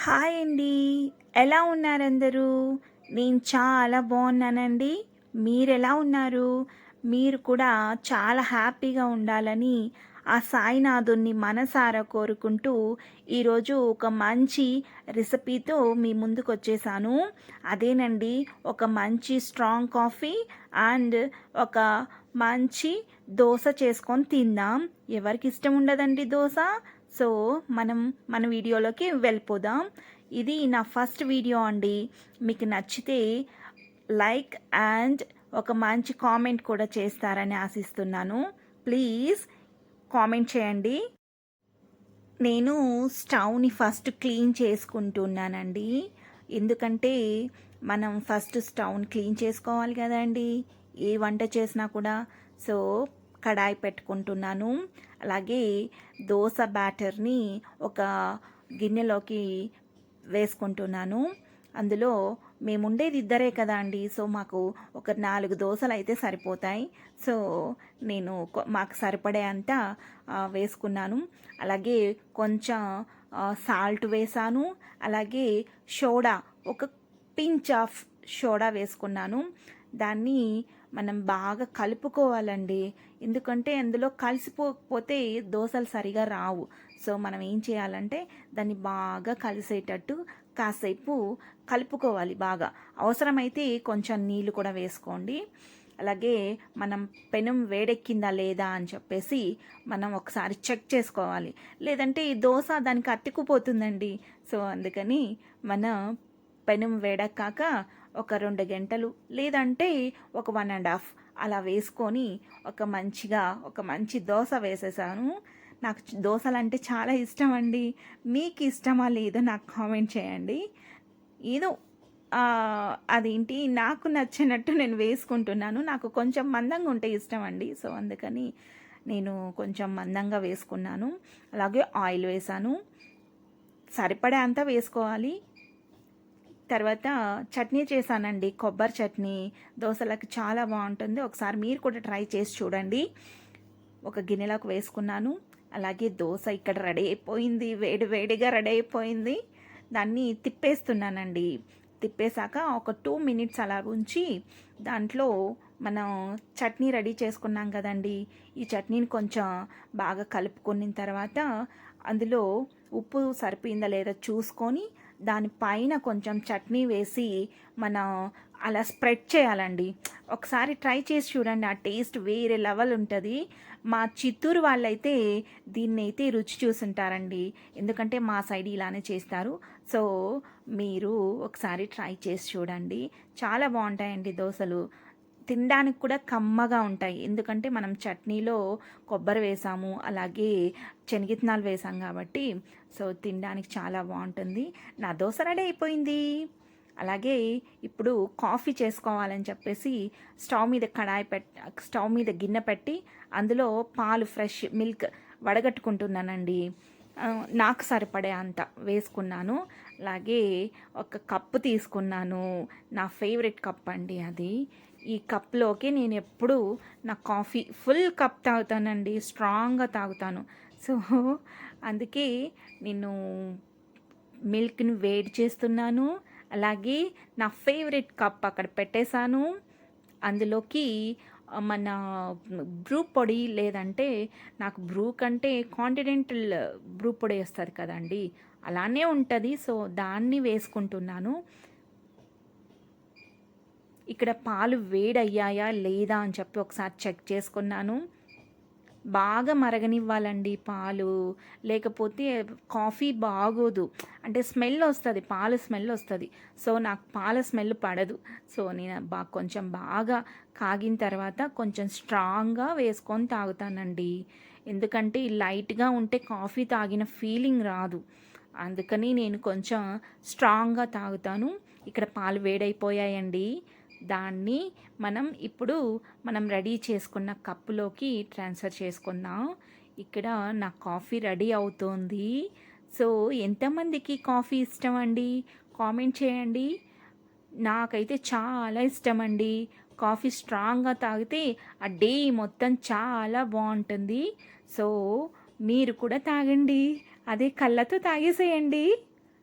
Hi అండి. ఎలా ఉన్నారందరూ? నేను చాలా బాగున్నానండి. మీరెలా ఉన్నారు? మీరు కూడా చాలా హ్యాపీగా ఉండాలని ఆ సాయినాథుడిని మనసారా కోరుకుంటూ ఈరోజు ఒక మంచి రెసిపీతో మీ ముందుకొచ్చేసాను. అదేనండి, ఒక మంచి స్ట్రాంగ్ కాఫీ అండ్ ఒక మంచి దోస చేసుకొని తిందాం. ఎవరికి ఇష్టం ఉండదండి దోస? సో మన వీడియోలోకి వెళ్ళిపోదాం. ఇది నా ఫస్ట్ వీడియో అండి. మీకు నచ్చితే లైక్ అండ్ ఒక మంచి కామెంట్ కూడా చేస్తారని ఆశిస్తున్నాను. ప్లీజ్ కామెంట్ చేయండి. నేను స్టవ్ని ఫస్ట్ క్లీన్ చేసుకుంటున్నానండి. ఎందుకంటే మనం ఫస్ట్ స్టవ్ని క్లీన్ చేసుకోవాలి కదండి, ఏ వంట చేసినా కూడా. సో కడాయి పెట్టుకుంటున్నాను. అలాగే దోశ బ్యాటర్ని ఒక గిన్నెలోకి వేసుకుంటున్నాను. అందులో మేము ఉండేది ఇద్దరే కదా అండి, సో మాకు ఒక 4 దోశలు అయితే సరిపోతాయి. సో నేను మాకు సరిపడే అంత వేసుకున్నాను. అలాగే కొంచెం సాల్ట్ వేసాను. అలాగే సోడా, ఒక పించ్ ఆఫ్ సోడా వేసుకున్నాను. దాన్ని మనం బాగా కలుపుకోవాలండి. ఎందుకంటే అందులో కలిసిపోకపోతే దోశలు సరిగా రావు. సో మనం ఏం చేయాలంటే దాన్ని బాగా కలిసేటట్టు కాసేపు కలుపుకోవాలి బాగా. అవసరమైతే కొంచెం నీళ్ళు కూడా వేసుకోండి. అలాగే మనం పెనం వేడెక్కిందా లేదా అని చెప్పేసి మనం ఒకసారి చెక్ చేసుకోవాలి. లేదంటే ఈ దోశ దానికి అతుక్కుపోతుందండి. సో అందుకని మనం పెనం వేడెక్కాక ఒక 2 గంటలు లేదంటే ఒక 1.5 అలా వేసుకొని ఒక మంచి దోశ వేసేసాను. నాకు దోశలు అంటే చాలా ఇష్టం అండి. మీకు ఇష్టమా లేదో నాకు కామెంట్ చేయండి. ఏదో అదేంటి, నాకు నచ్చినట్టు నేను వేసుకుంటున్నాను. నాకు కొంచెం మందంగా ఉంటే ఇష్టం అండి. సో అందుకని నేను కొంచెం మందంగా వేసుకున్నాను. అలాగే ఆయిల్ వేసాను. సరిపడే అంతా వేసుకోవాలి. తర్వాత చట్నీ చేశానండి, కొబ్బరి చట్నీ. దోశలకు చాలా బాగుంటుంది. ఒకసారి మీరు కూడా ట్రై చేసి చూడండి. ఒక గిన్నెలోకి వేసుకున్నాను. అలాగే దోశ ఇక్కడ రెడీ అయిపోయింది, వేడి వేడిగా రెడీ అయిపోయింది. దాన్ని తిప్పేస్తున్నానండి. తిప్పేశాక ఒక 2 మినిట్స్ అలా ఉంచి దాంట్లో మనం చట్నీ రెడీ చేసుకున్నాం కదండి, ఈ చట్నీని కొంచెం బాగా కలుపుకున్న తర్వాత అందులో ఉప్పు సరిపోయిందా లేదా చూసుకొని దానిపైన కొంచెం చట్నీ వేసి మనం అలా స్ప్రెడ్ చేయాలండి. ఒకసారి ట్రై చేసి చూడండి, ఆ టేస్ట్ వేరే లెవెల్ ఉంటుంది. మా చిత్తూరు వాళ్ళైతే దీన్ని అయితే రుచి చూసుంటారండి, ఎందుకంటే మా సైడ్ ఇలానే చేస్తారు. సో మీరు ఒకసారి ట్రై చేసి చూడండి. చాలా బాగుంటాయండి దోశలు. తినడానికి కూడా కమ్మగా ఉంటాయి, ఎందుకంటే మనం చట్నీలో కొబ్బరి వేసాము, అలాగే శనగిత్తనాలు వేసాం కాబట్టి. సో తినడానికి చాలా బాగుంటుంది. నా దోశ రెడీ అయిపోయింది. అలాగే ఇప్పుడు కాఫీ చేసుకోవాలని చెప్పేసి స్టవ్ మీద గిన్నె పెట్టి అందులో పాలు, ఫ్రెష్ మిల్క్ వడగట్టుకుంటున్నానండి. నాకు సరిపడే అంత వేసుకున్నాను. అలాగే ఒక కప్పు తీసుకున్నాను. నా ఫేవరెట్ కప్ అండి అది. ఈ కప్లోకి నేను ఎప్పుడు నా కాఫీ ఫుల్ కప్ తాగుతానండి, స్ట్రాంగ్గా తాగుతాను. సో అందుకే నేను మిల్క్ని వేడి చేస్తున్నాను. అలాగే నా ఫేవరెట్ కప్ అక్కడ పెట్టేశాను. అందులోకి మన బ్రూ పొడి, లేదంటే నాకు బ్రూ కంటే కాంటినెంటల్ బ్రూ పొడి వస్తుంది కదండి, అలానే ఉంటుంది. సో దాన్ని వేసుకుంటున్నాను. ఇక్కడ పాలు వేడయ్యాయా లేదా అని చెప్పి ఒకసారి చెక్ చేసుకున్నాను. బాగా మరగనివ్వాలండి పాలు, లేకపోతే కాఫీ బాగోదు. అంటే స్మెల్ వస్తుంది, పాలు స్మెల్ వస్తుంది. సో నాకు పాల స్మెల్ పడదు. సో నేను కొంచెం బాగా కాగిన తర్వాత కొంచెం స్ట్రాంగ్గా వేసుకొని తాగుతానండి. ఎందుకంటే లైట్గా ఉంటే కాఫీ తాగిన ఫీలింగ్ రాదు. అందుకని నేను కొంచెం స్ట్రాంగ్గా తాగుతాను. ఇక్కడ పాలు వేడైపోయాయండి. దాన్ని ఇప్పుడు మనం రెడీ చేసుకున్న కప్పులోకి ట్రాన్స్ఫర్ చేసుకుందాం. ఇక్కడ నా కాఫీ రెడీ అవుతోంది. సో ఎంతమందికి కాఫీ ఇష్టం అండి, కామెంట్ చేయండి. నాకైతే చాలా ఇష్టం అండి. కాఫీ స్ట్రాంగ్గా తాగితే ఆ డే మొత్తం చాలా బాగుంటుంది. సో మీరు కూడా తాగండి, అదే కళ్ళతో తాగేసేయండి.